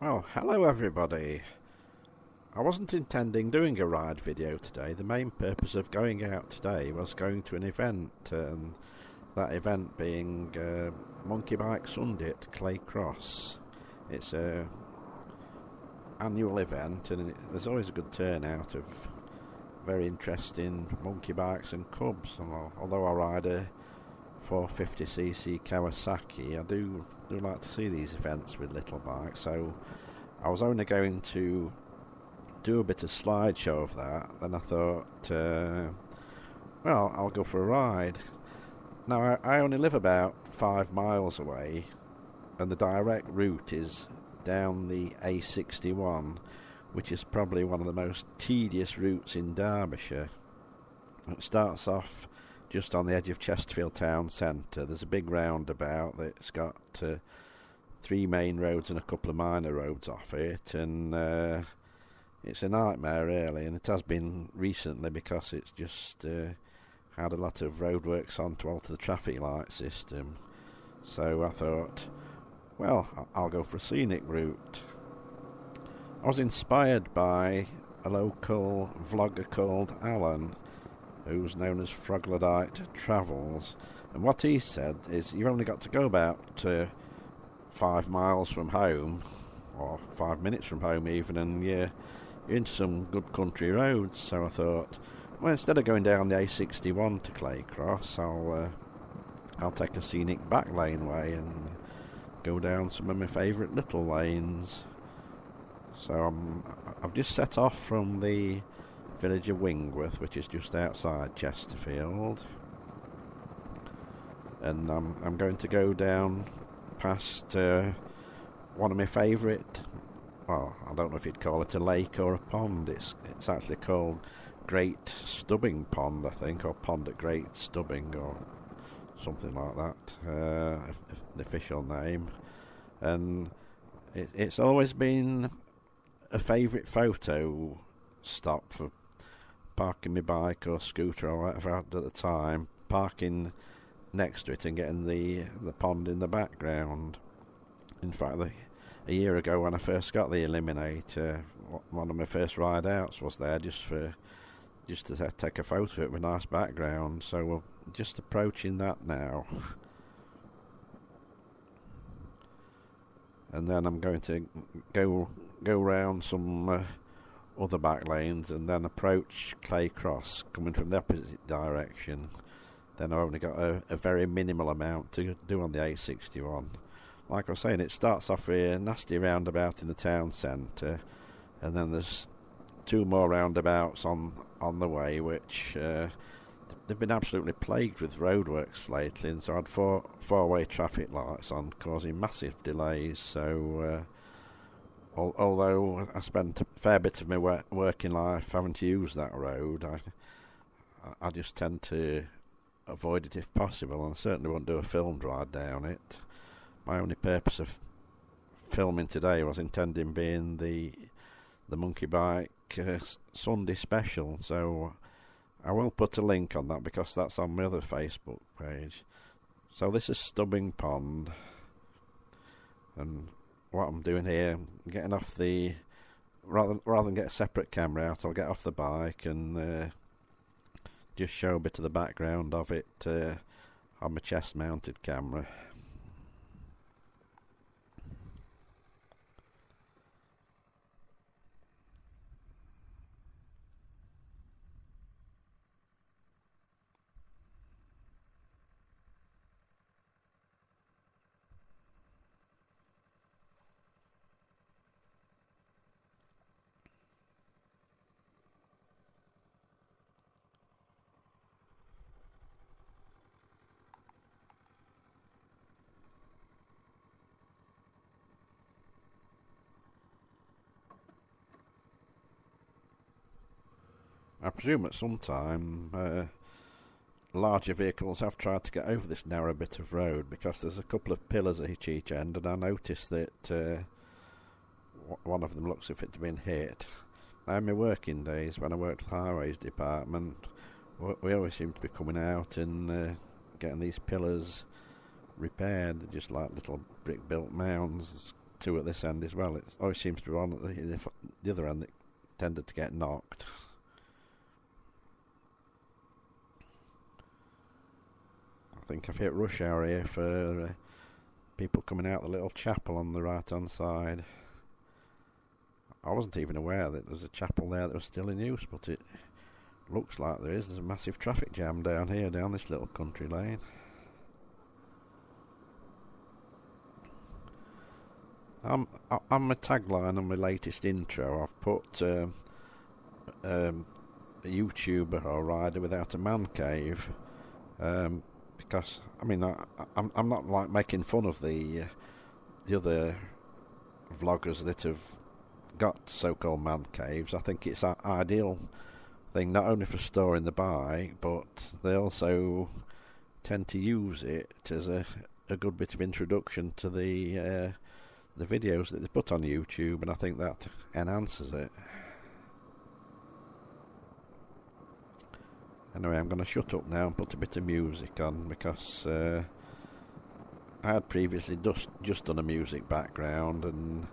Well, hello everybody. I wasn't intending doing a ride video today. The main purpose of going out today was going to an event, and that event being Monkey Bike Sunday at Clay Cross. It's a annual event, and there's always a good turnout of very interesting monkey bikes and cubs. And although I ride a 450cc Kawasaki, I do like to see these events with little bikes, so I was only going to do a bit of slideshow of that. Then I thought, well, I'll go for a ride. Now, I only live about 5 miles away, and the direct route is down the A61, which is probably one of the most tedious routes in Derbyshire. It starts off just on the edge of Chesterfield town centre. There's a big roundabout that's got 3 main roads and a couple of minor roads off it, and it's a nightmare really, and it has been recently because it's just had a lot of roadworks on to alter the traffic light system. So I thought, well, I'll go for a scenic route. I was inspired by a local vlogger called Alan, who's known as Froglodyte Travels, and what he said is you've only got to go about 5 miles from home, or 5 minutes from home even, and you're into some good country roads. So I thought, well, instead of going down the A61 to Clay Cross, I'll take a scenic back lane way and go down some of my favourite little lanes. So I've just set off from the village of Wingworth, which is just outside Chesterfield, and I'm going to go down past one of my favourite, well, I don't know if you'd call it a lake or a pond. It's actually called Great Stubbing Pond, I think, or Pond at Great Stubbing, or something like that, the official name. And it's always been a favourite photo stop for parking my bike or scooter or whatever I had at the time, parking next to it and getting the pond in the background. In fact, a year ago when I first got the Eliminator, one of my first ride outs was there just to take a photo of it with a nice background. So we're just approaching that now, and then I'm going to go round some other back lanes and then approach Clay Cross coming from the opposite direction. Then I've only got a very minimal amount to do on the A61. Like I was saying, it starts off with a nasty roundabout in the town centre, and then there's 2 more roundabouts on the way, which they've been absolutely plagued with roadworks lately, and so I had four-way traffic lights on, causing massive delays. So although I spent a fair bit of my working life having to use that road, I just tend to avoid it if possible, and I certainly won't do a filmed ride down it. My only purpose of filming today was intending being the monkey bike Sunday special, so I will put a link on that because that's on my other Facebook page. So this is Stubbing Pond, and what I'm doing here, getting off the rather than get a separate camera out, I'll get off the bike and just show a bit of the background of it on my chest mounted camera. I presume at some time larger vehicles have tried to get over this narrow bit of road, because there's a couple of pillars at each end, and I noticed that one of them looks as if it had been hit. Now, in my working days, when I worked for the Highways Department, we always seem to be coming out and getting these pillars repaired. They're just like little brick-built mounds two at this end as well. It always seems to be on at the other end that tended to get knocked. I think I've hit rush hour here for people coming out the little chapel on the right hand side. I wasn't even aware that there's a chapel there that was still in use, but it looks like there is. There's a massive traffic jam down here, down this little country lane. On my tagline on my latest intro, I've put a YouTuber or rider without a man cave, because I mean I'm not like making fun of the other vloggers that have got so-called man caves. I think it's an ideal thing not only for storing the bike, but they also tend to use it as a good bit of introduction to the videos that they put on YouTube, and I think that enhances it. Anyway, I'm going to shut up now and put a bit of music on, because I had previously just done a music background, and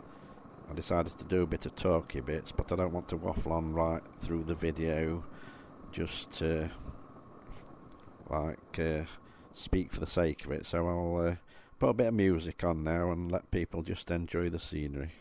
I decided to do a bit of talky bits, but I don't want to waffle on right through the video just to speak for the sake of it. So I'll put a bit of music on now and let people just enjoy the scenery.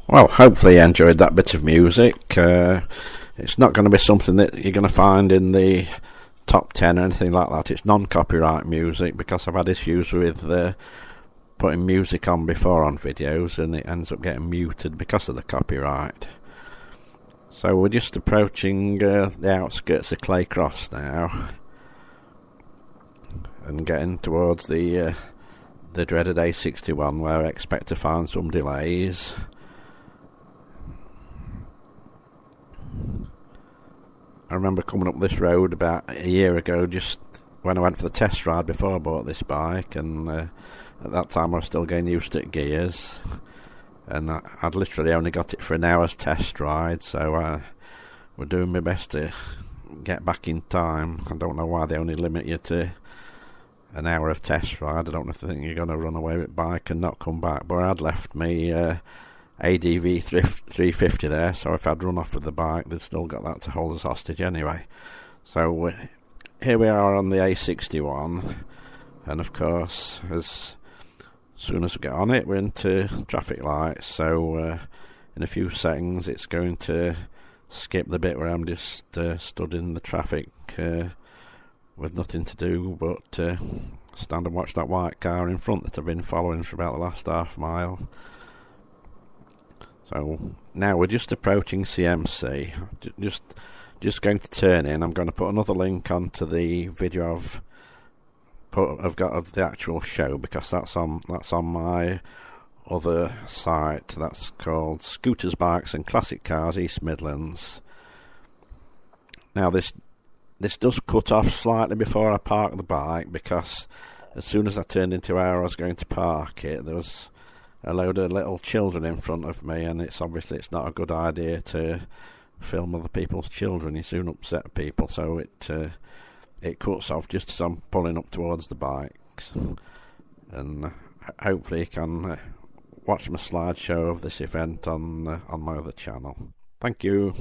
Well, hopefully you enjoyed that bit of music. It's not going to be something that you're going to find in the top 10 or anything like that. It's non-copyright music, because I've had issues with putting music on before on videos, and it ends up getting muted because of the copyright. So we're just approaching the outskirts of Claycross now, and getting towards the dreaded A61, where I expect to find some delays. I remember coming up this road about a year ago, just when I went for the test ride before I bought this bike, and at that time I was still getting used to gears, and I'd literally only got it for an hour's test ride, so I were doing my best to get back in time. I don't know why they only limit you to an hour of test ride. I don't know if they think you're going to run away with bike and not come back, but I'd left me ADV 350 there, so if I'd run off with the bike, they'd still got that to hold us hostage anyway. So here we are on the A61, and of course, as soon as we get on it, we're into traffic lights. So in a few seconds, it's going to skip the bit where I'm just stood in the traffic with nothing to do but stand and watch that white car in front that I've been following for about the last half mile. So now we're just approaching CMC. Just going to turn in. I'm going to put another link onto the video I've got of the actual show, because that's on my other site. That's called Scooters, Bikes and Classic Cars East Midlands. Now this does cut off slightly before I park the bike, because as soon as I turned into where I was going to park it, there was a load of little children in front of me, and it's not a good idea to film other people's children. You soon upset people, so it cuts off just as I'm pulling up towards the bikes. And hopefully you can watch my slideshow of this event on my other channel. Thank you.